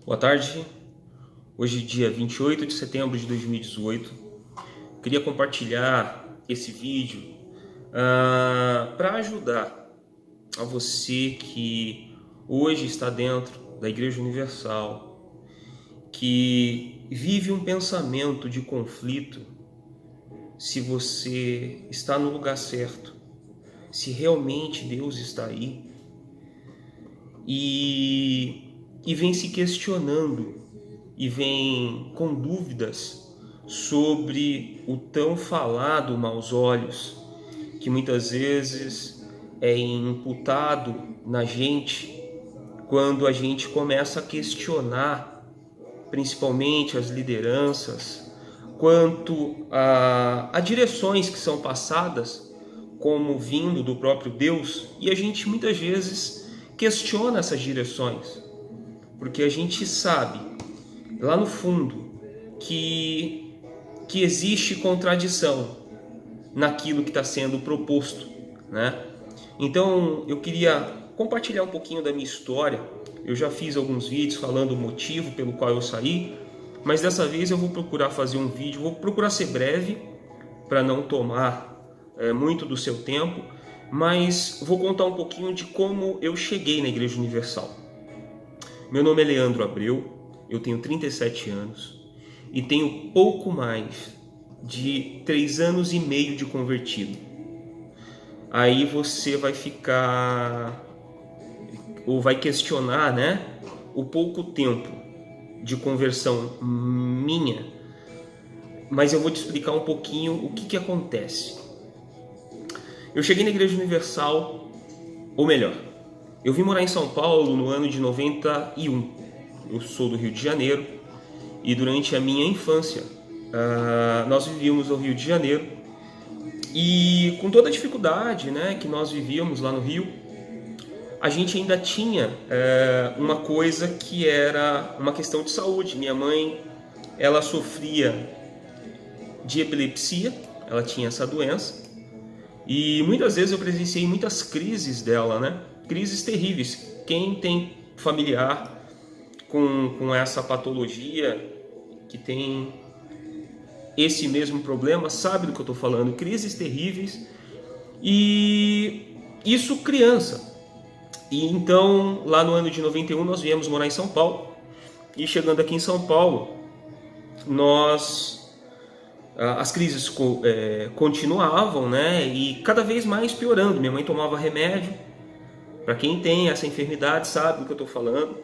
Boa tarde, hoje dia 28 de setembro de 2018. Queria compartilhar esse vídeo para ajudar a você que hoje está dentro da Igreja Universal, que vive um pensamento de conflito, se você está no lugar certo, se realmente Deus está aí, e vem se questionando e vem com dúvidas sobre o tão falado maus olhos, que muitas vezes é imputado na gente quando a gente começa a questionar, principalmente as lideranças, quanto a direções que são passadas como vindo do próprio Deus, e a gente muitas vezes questiona essas direções, porque a gente sabe lá no fundo que existe contradição naquilo que está sendo proposto, né? Então eu queria compartilhar um pouquinho da minha história. Eu já fiz alguns vídeos falando o motivo pelo qual eu saí, mas dessa vez eu vou procurar fazer um vídeo, vou procurar ser breve para não tomar muito do seu tempo, mas vou contar um pouquinho de como eu cheguei na Igreja Universal. Meu nome é Leandro Abreu, eu tenho 37 anos e tenho pouco mais de 3 anos e meio de convertido. Aí você vai ficar, ou vai questionar, né, o pouco tempo de conversão minha, mas eu vou te explicar um pouquinho o que acontece. Eu cheguei na Igreja Universal, ou melhor, eu vim morar em São Paulo no ano de 91. Eu sou do Rio de Janeiro e durante a minha infância nós vivíamos no Rio de Janeiro, e com toda a dificuldade, né, que nós vivíamos lá no Rio, a gente ainda tinha uma coisa que era uma questão de saúde. Minha mãe, ela sofria de epilepsia, ela tinha essa doença. E muitas vezes eu presenciei muitas crises dela, né? Crises terríveis. Quem tem familiar com essa patologia, que tem esse mesmo problema, sabe do que eu estou falando. Crises terríveis. E isso criança. E então, lá no ano de 91, nós viemos morar em São Paulo. E chegando aqui em São Paulo, as crises continuavam, né? E cada vez mais piorando. Minha mãe tomava remédio. Para quem tem essa enfermidade sabe do que eu estou falando.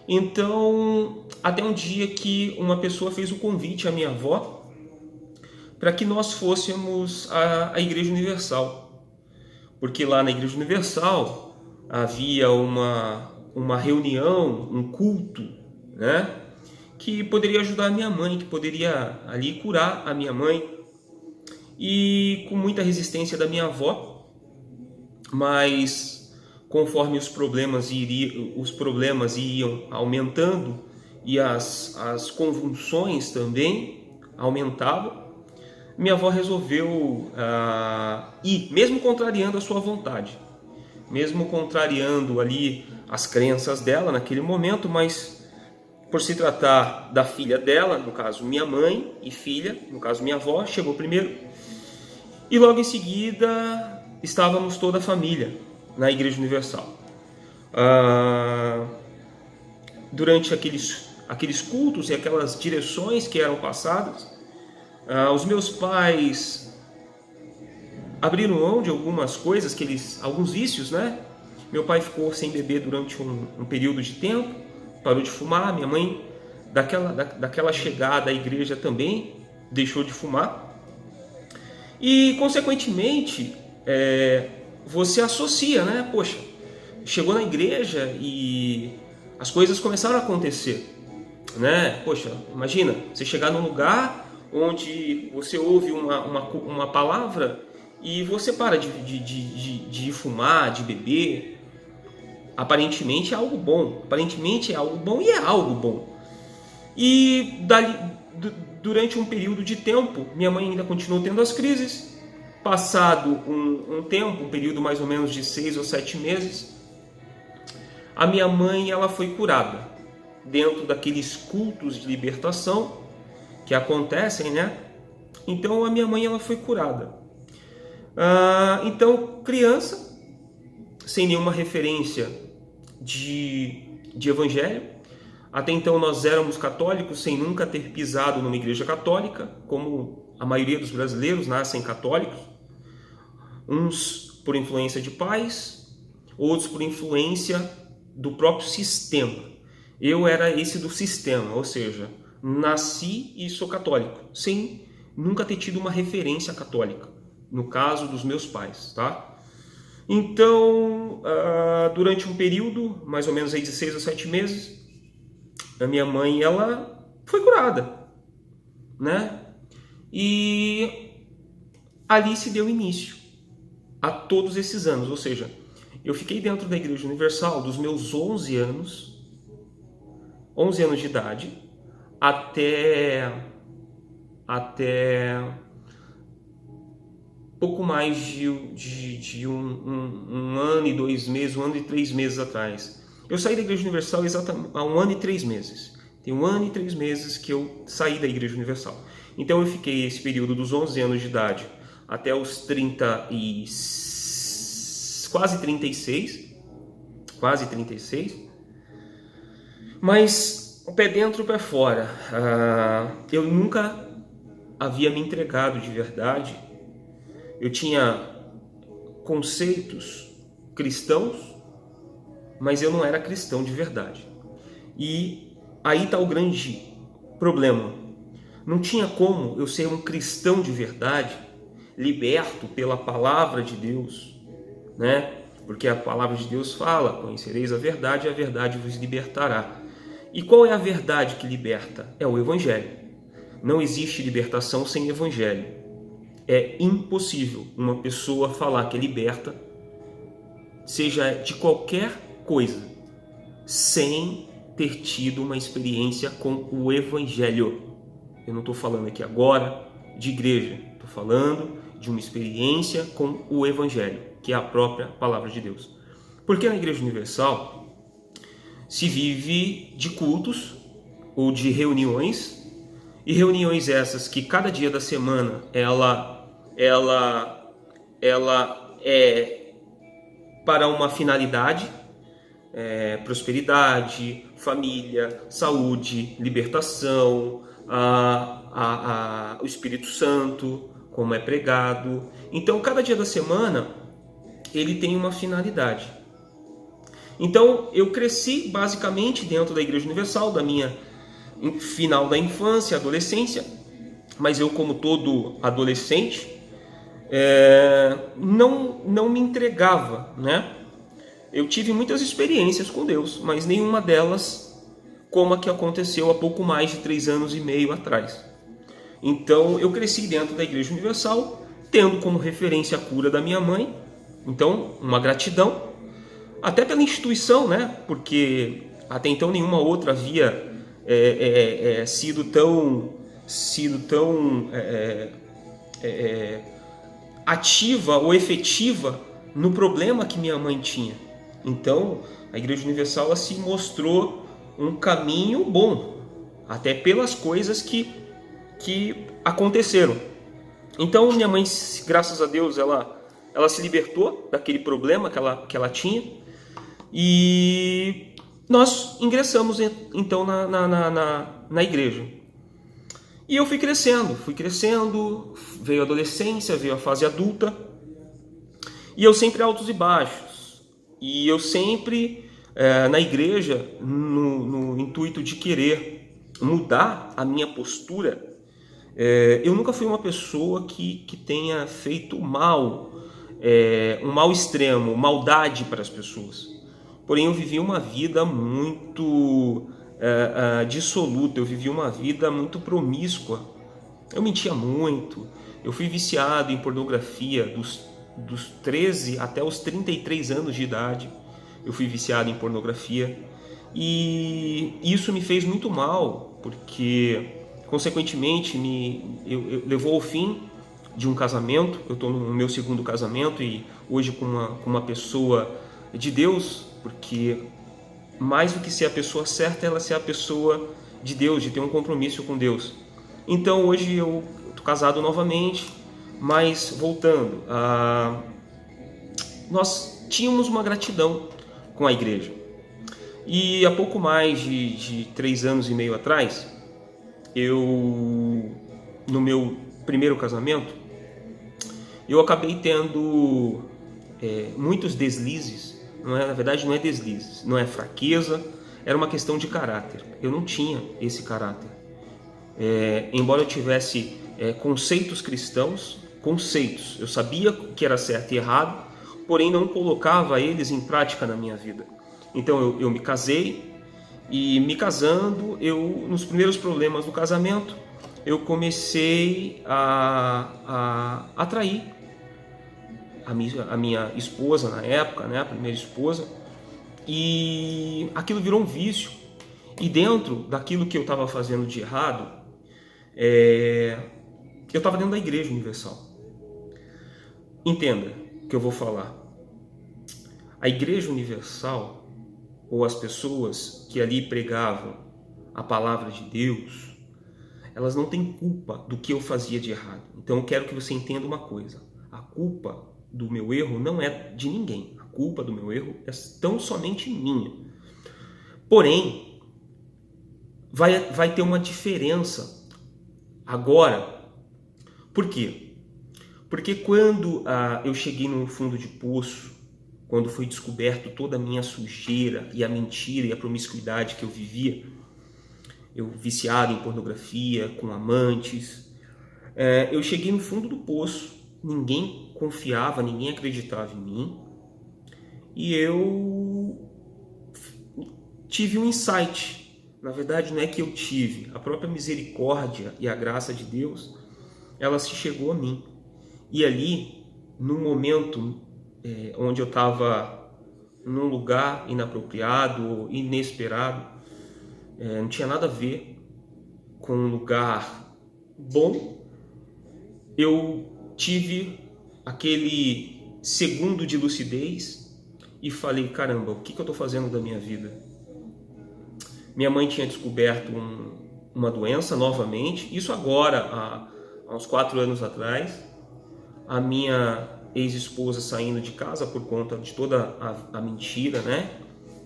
Então, até um dia que uma pessoa fez o convite à minha avó para que nós fôssemos à Igreja Universal. Porque lá na Igreja Universal havia uma reunião, um culto, né, que poderia ajudar a minha mãe, que poderia ali curar a minha mãe. E com muita resistência da minha avó, mas conforme os problemas iam aumentando e as convulsões também aumentavam, minha avó resolveu ir, mesmo contrariando a sua vontade, mesmo contrariando ali as crenças dela naquele momento, mas por se tratar da filha dela, no caso minha mãe, e filha, no caso minha avó, chegou primeiro. E logo em seguida estávamos toda a família na Igreja Universal. Durante aqueles cultos e aquelas direções que eram passadas, os meus pais abriram mão de algumas coisas, alguns vícios, né? Meu pai ficou sem beber durante um período de tempo, parou de fumar. Minha mãe, daquela chegada à igreja, também deixou de fumar. E, consequentemente, você associa, né? Poxa, chegou na igreja e as coisas começaram a acontecer, né? Poxa, imagina, você chegar num lugar onde você ouve uma palavra e você para de fumar, de beber. Aparentemente é algo bom, e é algo bom. E durante um período de tempo, minha mãe ainda continuou tendo as crises. Passado um tempo, um período mais ou menos de 6 ou 7 meses, a minha mãe ela foi curada. dentro daqueles cultos de libertação que acontecem, né? Então a minha mãe ela foi curada. Então, criança, sem nenhuma referência de evangelho. Até então nós éramos católicos sem nunca ter pisado numa igreja católica, como a maioria dos brasileiros nascem católicos. Uns por influência de pais, outros por influência do próprio sistema. Eu era esse do sistema, ou seja, nasci e sou católico, sem nunca ter tido uma referência católica, no caso dos meus pais, tá? Então, durante um período, mais ou menos aí de 6 a 7 meses, a minha mãe, ela foi curada, né? E ali se deu início a todos esses anos, ou seja, eu fiquei dentro da Igreja Universal dos meus 11 anos de idade, até pouco mais de um ano e 2 meses, 1 ano e 3 meses atrás. Eu saí da Igreja Universal exatamente há 1 ano e 3 meses. Tem 1 ano e 3 meses que eu saí da Igreja Universal. Então eu fiquei esse período dos 11 anos de idade até os 30 e quase 36, mas o pé dentro, o pé fora. Eu nunca havia me entregado de verdade. Eu tinha conceitos cristãos, mas eu não era cristão de verdade. E aí está o grande problema. Não tinha como eu ser um cristão de verdade, liberto pela palavra de Deus, né? Porque a palavra de Deus fala: conhecereis a verdade e a verdade vos libertará. E qual é a verdade que liberta? É o Evangelho. Não existe libertação sem Evangelho. É impossível uma pessoa falar que é liberta, seja de qualquer coisa, sem ter tido uma experiência com o Evangelho. Eu não estou falando aqui agora de igreja, estou falando de uma experiência com o Evangelho, que é a própria palavra de Deus. Porque na Igreja Universal se vive de cultos ou de reuniões, e reuniões essas que cada dia da semana ela é para uma finalidade, prosperidade, família, saúde, libertação, o Espírito Santo, como é pregado. Então, cada dia da semana ele tem uma finalidade. Então, eu cresci basicamente dentro da Igreja Universal, da minha final da infância, adolescência, mas eu, como todo adolescente, não me entregava, né? Eu tive muitas experiências com Deus, mas nenhuma delas como a que aconteceu há pouco mais de 3 anos e meio atrás. Então, eu cresci dentro da Igreja Universal, tendo como referência a cura da minha mãe. Então, uma gratidão, até pela instituição, né? Porque até então nenhuma outra havia sido tão ativa ou efetiva no problema que minha mãe tinha. Então, a Igreja Universal ela se mostrou um caminho bom, até pelas coisas que aconteceram. Então, minha mãe, graças a Deus, ela se libertou daquele problema que ela tinha, e nós ingressamos então na igreja. E eu fui crescendo, veio a adolescência, veio a fase adulta, e eu sempre altos e baixos, e eu sempre na igreja, no intuito de querer mudar a minha postura. Eu nunca fui uma pessoa que tenha feito mal, um mal extremo, maldade para as pessoas. Porém, eu vivi uma vida muito dissoluta, eu vivi uma vida muito promíscua. Eu mentia muito, eu fui viciado em pornografia dos 13 até os 33 anos de idade. Eu fui viciado em pornografia, e isso me fez muito mal, porque consequentemente eu levou ao fim de um casamento. Eu estou no meu 2º casamento, e hoje com uma pessoa de Deus, porque mais do que ser a pessoa certa, ela ser a pessoa de Deus, de ter um compromisso com Deus. Então hoje eu estou casado novamente, mas voltando, nós tínhamos uma gratidão com a igreja. E há pouco mais de 3 anos e meio atrás, no meu primeiro casamento, eu acabei tendo muitos deslizes. Na verdade não é deslizes, não é fraqueza, era uma questão de caráter. Eu não tinha esse caráter. Embora eu tivesse conceitos cristãos, eu sabia que era certo e errado, porém não colocava eles em prática na minha vida. Então eu me casei, e me casando, nos primeiros problemas do casamento, eu comecei a atrair a minha esposa na época, né, a primeira esposa, e aquilo virou um vício. E dentro daquilo que eu estava fazendo de errado, eu estava dentro da Igreja Universal. Entenda o que eu vou falar. A Igreja Universal, ou as pessoas que ali pregavam a palavra de Deus, elas não têm culpa do que eu fazia de errado. Então eu quero que você entenda uma coisa: a culpa do meu erro não é de ninguém. A culpa do meu erro é tão somente minha. Porém, vai ter uma diferença agora. Por quê? Porque quando eu cheguei no fundo de poço, quando foi descoberto toda a minha sujeira e a mentira e a promiscuidade que eu vivia, eu viciado em pornografia, com amantes, eu cheguei no fundo do poço, ninguém confiava, ninguém acreditava em mim, e eu tive um insight. Na verdade não é que eu tive, a própria misericórdia e a graça de Deus, ela se chegou a mim. E ali, num momento onde eu estava num lugar inapropriado, inesperado, não tinha nada a ver com um lugar bom, eu tive aquele segundo de lucidez e falei: caramba, o que eu estou fazendo da minha vida? Minha mãe tinha descoberto uma doença novamente, isso agora, há uns 4 anos atrás. A minha ex-esposa saindo de casa por conta de toda a mentira, né,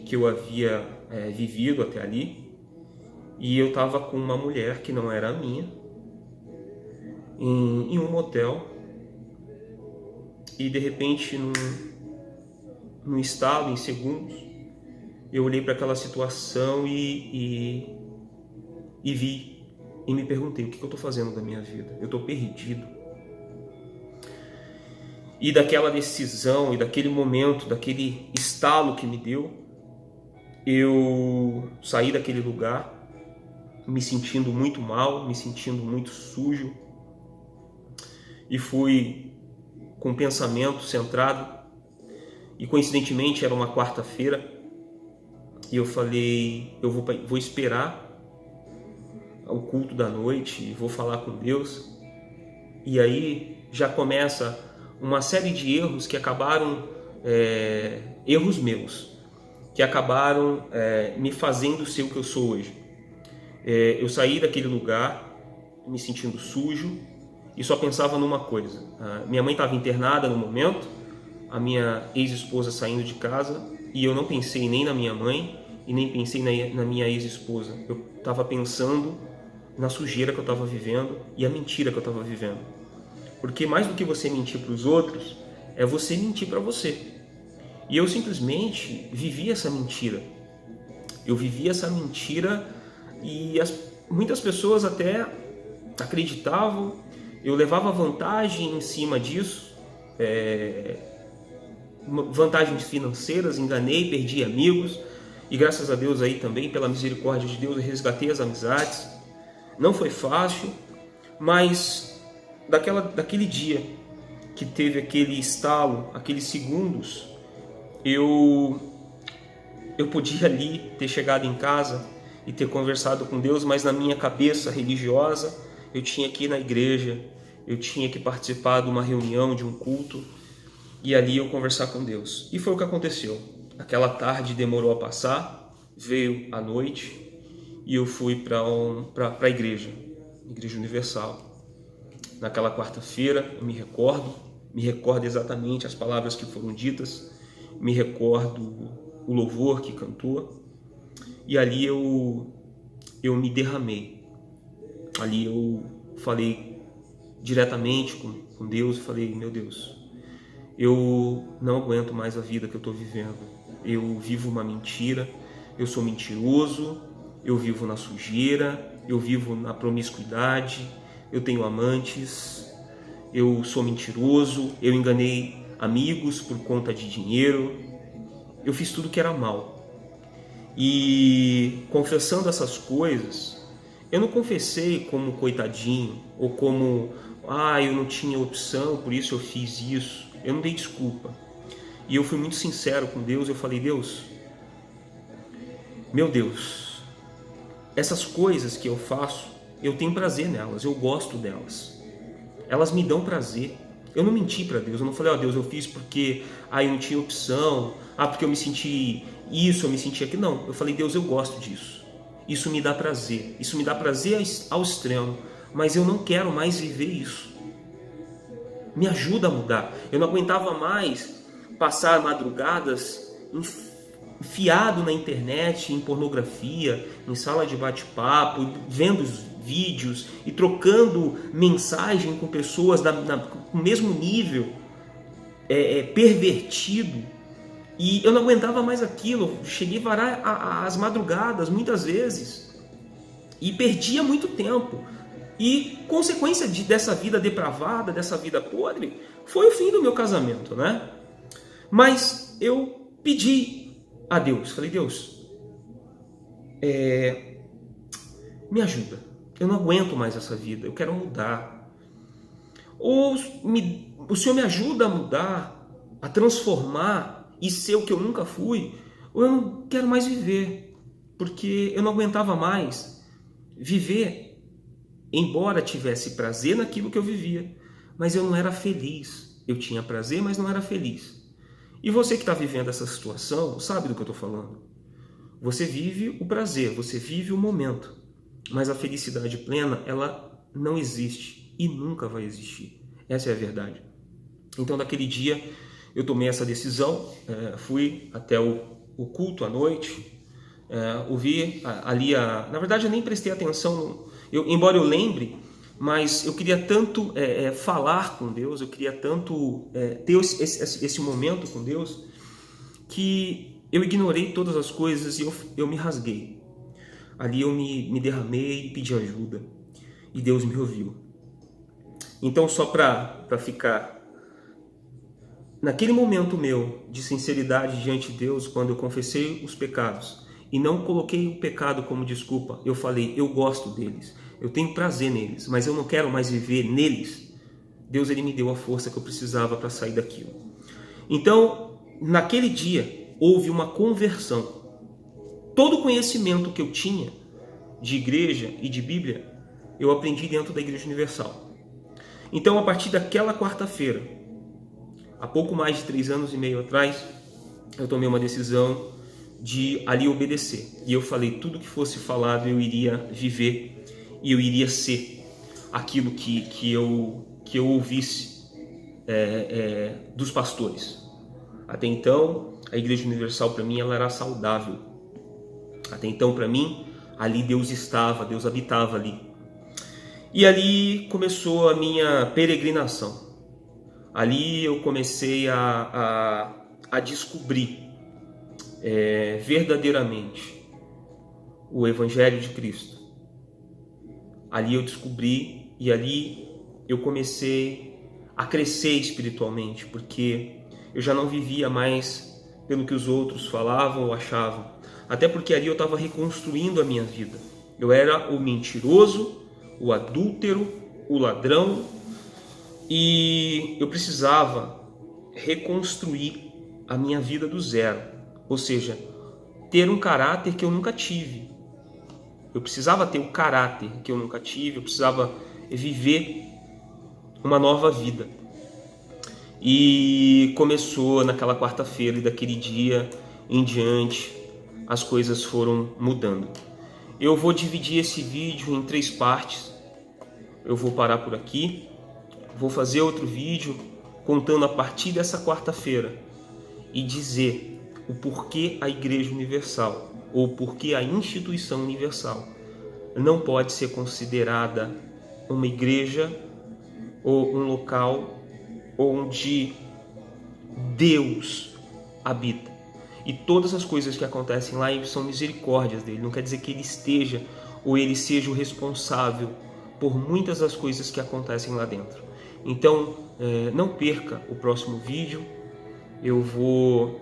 que eu havia vivido até ali. E eu estava com uma mulher que não era a minha, em um motel, e de repente, num estalo, em segundos, eu olhei para aquela situação e vi, e me perguntei: o que eu estou fazendo da minha vida? Eu estou perdido. E daquela decisão, e daquele momento, daquele estalo que me deu, eu saí daquele lugar me sentindo muito mal, me sentindo muito sujo, e fui com o pensamento centrado, e coincidentemente era uma quarta-feira, e eu falei: eu vou esperar o culto da noite e vou falar com Deus. E aí já começa uma série de erros que acabaram, erros meus, que acabaram me fazendo ser o que eu sou hoje. Eu saí daquele lugar me sentindo sujo e só pensava numa coisa: minha mãe estava internada no momento, a minha ex-esposa saindo de casa, e eu não pensei nem na minha mãe e nem pensei na minha ex-esposa. Eu estava pensando na sujeira que eu estava vivendo e a mentira que eu estava vivendo. Porque mais do que você mentir para os outros, é você mentir para você. E eu simplesmente vivi essa mentira. Eu vivi essa mentira e muitas pessoas até acreditavam. Eu levava vantagem em cima disso, vantagens financeiras, enganei, perdi amigos. E graças a Deus aí também, pela misericórdia de Deus, eu resgatei as amizades. Não foi fácil, mas daquele dia que teve aquele estalo, aqueles segundos, eu podia ali ter chegado em casa e ter conversado com Deus, mas na minha cabeça religiosa eu tinha que ir na igreja, eu tinha que participar de uma reunião, de um culto, e ali eu conversar com Deus. E foi o que aconteceu. Aquela tarde demorou a passar, veio à noite e eu fui para a Igreja Universal. Naquela quarta-feira eu me recordo exatamente as palavras que foram ditas, me recordo o louvor que cantou, e ali eu me derramei. Ali eu falei diretamente com Deus, falei: meu Deus, eu não aguento mais a vida que eu estou vivendo. Eu vivo uma mentira, eu sou mentiroso, eu vivo na sujeira, eu vivo na promiscuidade, eu tenho amantes, eu sou mentiroso, eu enganei amigos por conta de dinheiro, eu fiz tudo que era mal. E confessando essas coisas, eu não confessei como coitadinho, ou como, eu não tinha opção, por isso eu fiz isso. Eu não dei desculpa. E eu fui muito sincero com Deus, eu falei: Deus, meu Deus, essas coisas que eu faço, eu tenho prazer nelas, eu gosto delas. Elas me dão prazer. Eu não menti para Deus, eu não falei: Deus, eu fiz porque eu não tinha opção, porque eu me senti isso, eu me senti aquilo. Não, eu falei: Deus, eu gosto disso. Isso me dá prazer, isso me dá prazer ao extremo, mas eu não quero mais viver isso. Me ajuda a mudar. Eu não aguentava mais passar madrugadas enfiado na internet, em pornografia, em sala de bate-papo, vendo vídeos e trocando mensagem com pessoas com o mesmo nível pervertido. E eu não aguentava mais aquilo. Cheguei a varar as madrugadas muitas vezes e perdia muito tempo. E consequência dessa vida depravada, dessa vida podre, foi o fim do meu casamento, né? Mas eu pedi a Deus, falei: Deus, me ajuda, eu não aguento mais essa vida, eu quero mudar. Ou o Senhor me ajuda a mudar, a transformar e ser o que eu nunca fui, ou eu não quero mais viver, porque eu não aguentava mais viver. Embora tivesse prazer naquilo que eu vivia, mas eu não era feliz. Eu tinha prazer, mas não era feliz. E você que está vivendo essa situação, sabe do que eu estou falando. Você vive o prazer, você vive o momento, mas a felicidade plena, ela não existe e nunca vai existir. Essa é a verdade. Então, naquele dia, eu tomei essa decisão, fui até o culto à noite, ouvi ali na verdade, eu nem prestei atenção embora eu lembre, mas eu queria tanto falar com Deus, eu queria tanto ter esse momento com Deus, que eu ignorei todas as coisas e eu me rasguei. Ali eu me derramei e pedi ajuda, e Deus me ouviu. Então, só para ficar naquele momento meu de sinceridade diante de Deus, quando eu confessei os pecados, e não coloquei o pecado como desculpa, eu falei: eu gosto deles, eu tenho prazer neles, mas eu não quero mais viver neles. Deus, ele me deu a força que eu precisava para sair daquilo. Então, naquele dia, houve uma conversão. Todo o conhecimento que eu tinha de igreja e de Bíblia, eu aprendi dentro da Igreja Universal. Então, a partir daquela quarta-feira, há pouco mais de 3 anos e meio atrás, eu tomei uma decisão de ali obedecer. E eu falei: tudo que fosse falado eu iria viver e eu iria ser aquilo que eu ouvisse dos pastores. Até então, a Igreja Universal para mim ela era saudável. Até então, para mim, ali Deus estava, Deus habitava ali. E ali começou a minha peregrinação. Ali eu comecei a descobrir verdadeiramente o Evangelho de Cristo. Ali eu descobri e ali eu comecei a crescer espiritualmente, porque eu já não vivia mais pelo que os outros falavam ou achavam. Até porque ali eu estava reconstruindo a minha vida. Eu era o mentiroso, o adúltero, o ladrão, e eu precisava reconstruir a minha vida do zero. Ou seja, ter um caráter que eu nunca tive. Eu precisava ter o caráter que eu nunca tive, eu precisava viver uma nova vida. E começou naquela quarta-feira, e daquele dia em diante, as coisas foram mudando. Eu vou dividir esse vídeo em 3 partes. Eu vou parar por aqui, vou fazer outro vídeo contando a partir dessa quarta-feira e dizer o porquê a Igreja Universal, ou porquê a Instituição Universal não pode ser considerada uma igreja ou um local onde Deus habita. E todas as coisas que acontecem lá são misericórdias dele. Não quer dizer que ele esteja ou ele seja o responsável por muitas das coisas que acontecem lá dentro. Então, não perca o próximo vídeo. Eu vou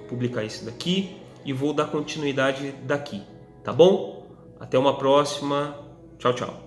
publicar esse daqui e vou dar continuidade daqui, tá bom? Até uma próxima. Tchau, tchau.